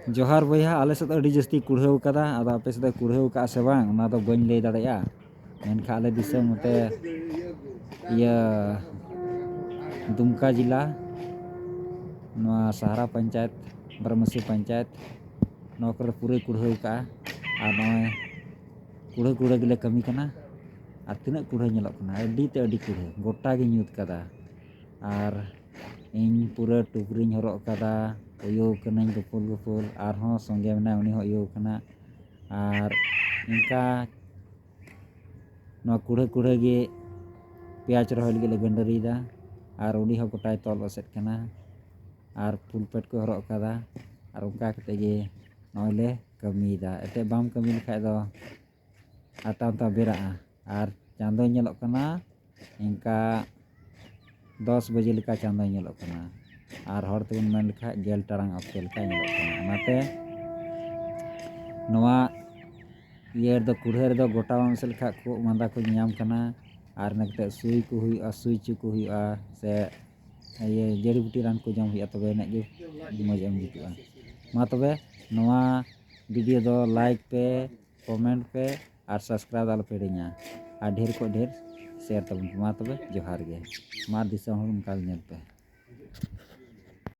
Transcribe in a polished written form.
जोहार बयहा आले से अड़ी जस्ती कुढ़ाव कदा आदो आपे से कुढ़ाव का से बांग ओना दो बइन लई दाड़ेया मेनखा आले दिसम मते इया दुमका जिला नोआ सहारा पंचायत ब्रह्मसी पंचायत नौकर पूरे कुढ़ाव का आ नोय कुढ़ा कुढ़ा गिले कमी कना आ तिना कुढ़ा ñelok कना अड़ी ते अड़ी कुढ़ा गोटा गे ñूत कदा आर इन पूरा टुकरिñ हरok कदा उयो कनाñ गपुल गपुल आरहों संगे मेना उनी हो उयो कना आर इनका नोआ कुढ़ा कुढ़ा गे प्याज रहोय लगे गंडरी दा आर उनी हो गोटाय तोल ओसेट कना आर फुल पेट को हरok कदा आर उनका कते गे नोय ले कमी दा एते बाम कमी लेखाय दो आता ता बेरा आर चांदो ñelok कना इनका 10 बजे लेका चांदो ñelok कना आर हर तेबन मेन लेखा 10 टारांग ऑक्टे लेका ñelok कना ओनाते नोआ ये दो कुढ़ा रे दो गोटा से लेखा को मांदा को ñam कना आर नकते सुई को हुई सुई चु को हुई से ये जड़ी बूटी रान को जम हुई तबे ने गे मज एम जितुआ मा तबे नोआ वीडियो दो लाइक पे कमेंट पे और सब्सक्राइब आल पे हिड़िङा और ढेर को ढेर शेयर तबन मा तबे जोहार गे मा दिसम हर उनका नेल पे।